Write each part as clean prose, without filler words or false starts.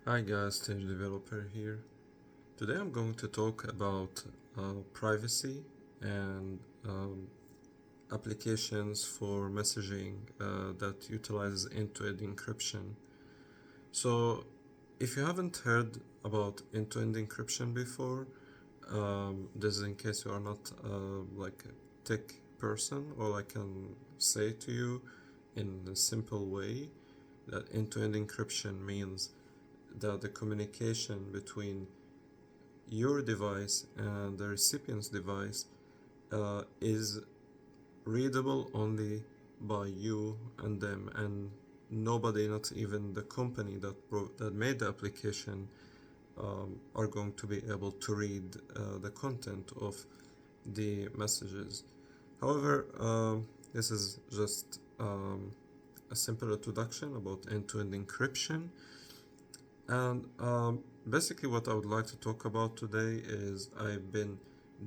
Hi guys, Stage Developer here. Today I'm going to talk about privacy and applications for messaging that utilizes end-to-end encryption. So, if you haven't heard about end-to-end encryption before, this is in case you are not like a tech person, all I can say to you in a simple way that end-to-end encryption means that the communication between your device and the recipient's device is readable only by you and them, and nobody, not even the company that made the application, are going to be able to read the content of the messages. However, this is just a simple introduction about end-to-end encryption. And basically, what I would like to talk about today is I've been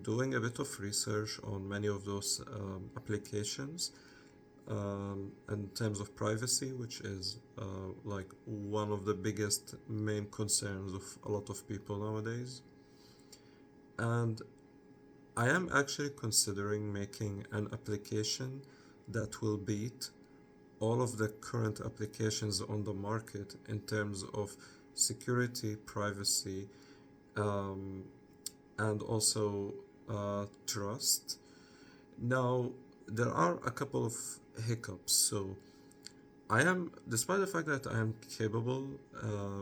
doing a bit of research on many of those applications in terms of privacy, which is like one of the biggest main concerns of a lot of people nowadays. And I am actually considering making an application that will beat all of the current applications on the market in terms of security, privacy, um, and also trust. Now, there are a couple of hiccups. So, despite the fact that I am capable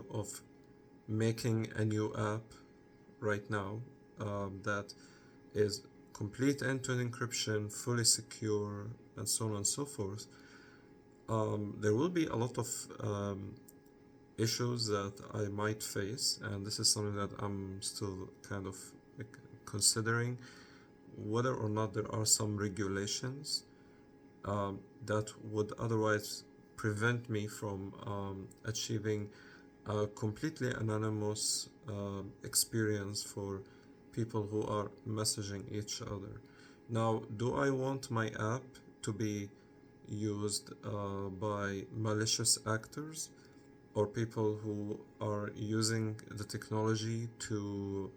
of making a new app right now that is complete end-to-end encryption, fully secure, and so on and so forth, there will be a lot of issues that I might face, and this is something that I'm still kind of like considering whether or not there are some regulations that would otherwise prevent me from achieving a completely anonymous experience for people who are messaging each other. Now, do I want my app to be used by malicious actors or people who are using the technology to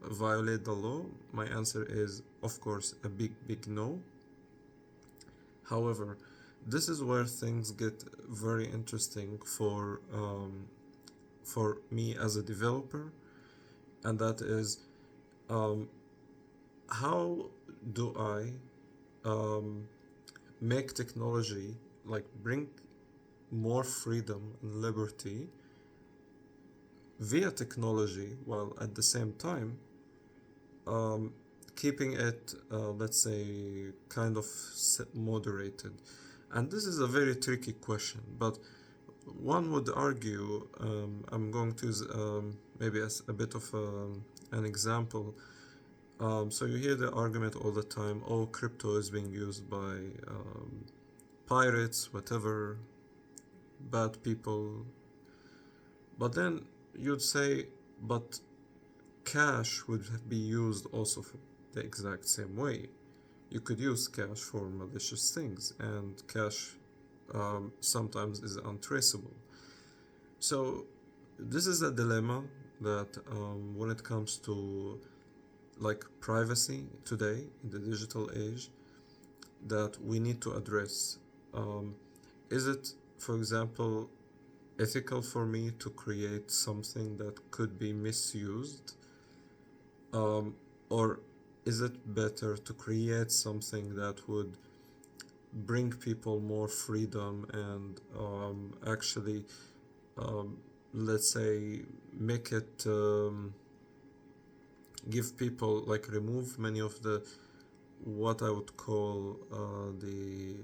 violate the law? My answer is, of course, a big no. However, this is where things get very interesting for me as a developer, and that is um, how do I um, make technology like bring more freedom and liberty via technology while at the same time um, keeping it, let's say, kind of moderated. And this is a very tricky question, but one would argue, I'm going to use maybe as a bit of an example. So you hear the argument all the time, oh, crypto is being used by pirates, whatever, bad people. But then you'd say, but cash would be used also for the exact same way. You could use cash for malicious things, and cash sometimes is untraceable. So this is a dilemma that when it comes to like privacy today in the digital age that we need to address. Um, is it, for example, ethical for me to create something that could be misused? Um, or is it better to create something that would bring people more freedom and actually, um, let's say, make it give people like remove many of the what I would call the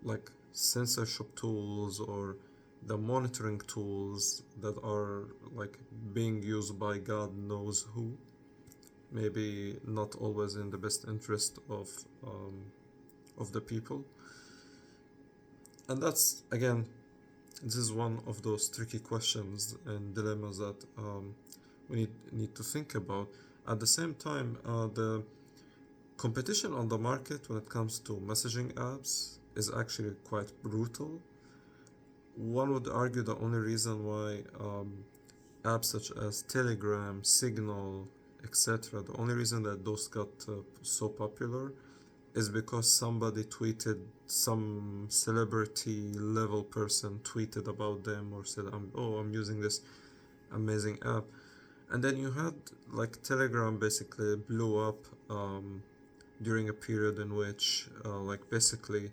like censorship tools or the monitoring tools that are like being used by God knows who, maybe not always in the best interest of the people. And that's again, this is one of those tricky questions and dilemmas that we need to think about. At the same time, the competition on the market when it comes to messaging apps is actually quite brutal. one would argue the only reason why apps such as Telegram, Signal, etc., the only reason that those got so popular is because somebody tweeted, some celebrity level person tweeted about them or said, I'm using this amazing app. And then you had like Telegram basically blew up during a period in which like basically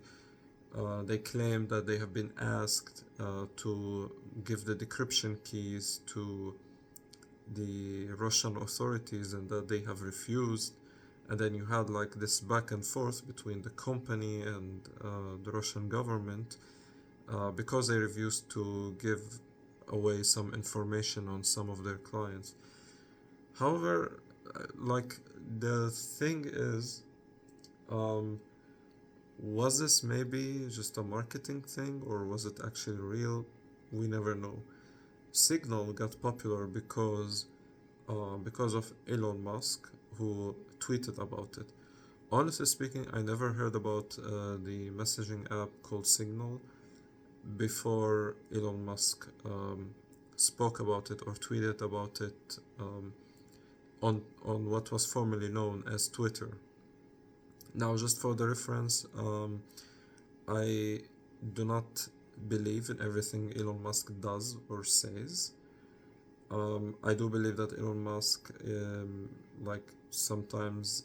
they claim that they have been asked to give the decryption keys to the Russian authorities and that they have refused. And then you had like this back and forth between the company and the Russian government because they refused to give away some information on some of their clients. However, like the thing is, um, was this maybe just a marketing thing or was it actually real? We never know. Signal got popular because of Elon Musk, who tweeted about it. Honestly speaking, I never heard about the messaging app called Signal before Elon Musk spoke about it or tweeted about it on what was formerly known as Twitter. Now, just for the reference, I do not believe in everything Elon Musk does or says. I do believe that Elon Musk, like sometimes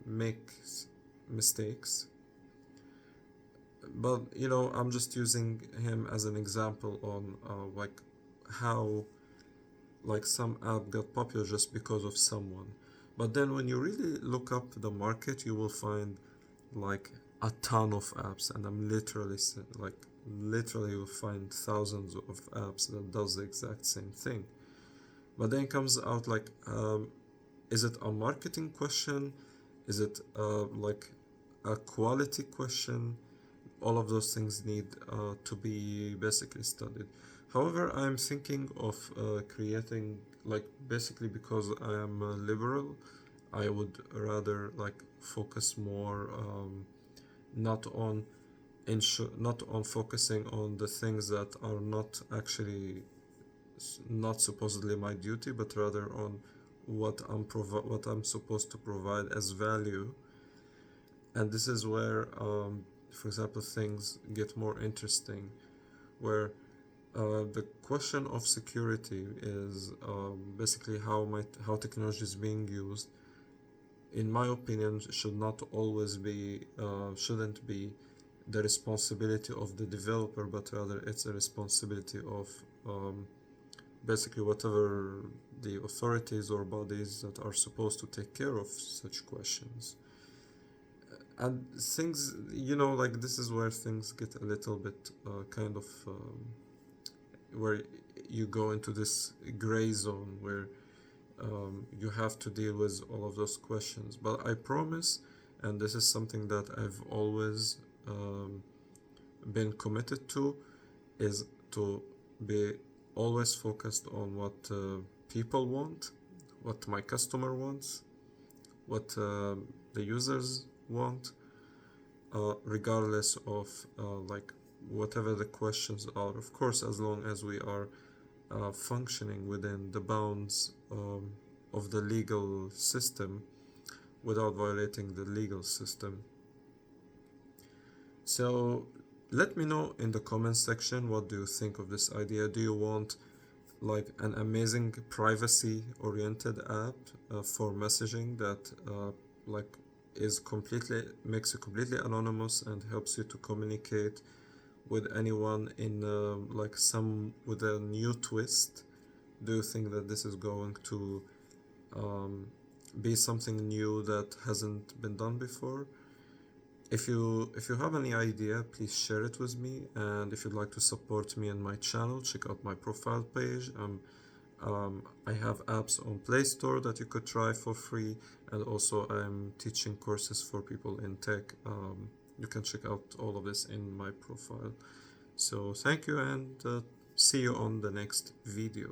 makes mistakes, but I'm just using him as an example on like how like some app got popular just because of someone. But then when you really look up the market, you will find like a ton of apps, and I'm literally like literally you'll find thousands of apps that does the exact same thing. But then it comes out like, is it a marketing question? Is it like a quality question? All of those things need to be basically studied. However, I'm thinking of creating, like, basically because I am a liberal, I would rather like focus more not on not on focusing on the things that are not actually not supposedly my duty, but rather on what I'm supposed to provide as value. And this is where, for example, things get more interesting, where the question of security is basically how technology is being used. In my opinion, shouldn't be the responsibility of the developer, but rather it's a responsibility of basically whatever the authorities or bodies that are supposed to take care of such questions. And things, like this is where things get a little bit kind of where you go into this gray zone where you have to deal with all of those questions. But I promise, and this is something that I've always been committed to, is to be always focused on what people want, what my customer wants, what the users want, regardless of like whatever the questions are. Of course, as long as we are functioning within the bounds of the legal system without violating the legal system. So let me know in the comments section, what do you think of this idea? Do you want like an amazing privacy oriented app for messaging that like makes you completely anonymous and helps you to communicate with anyone in like some with a new twist? Do you think that this is going to be something new that hasn't been done before? If you have any idea, please share it with me. And if you'd like to support me and my channel, check out my profile page. I have apps on Play Store that you could try for free, and also I'm teaching courses for people in tech. You can check out all of this in my profile. So thank you, and see you on the next video.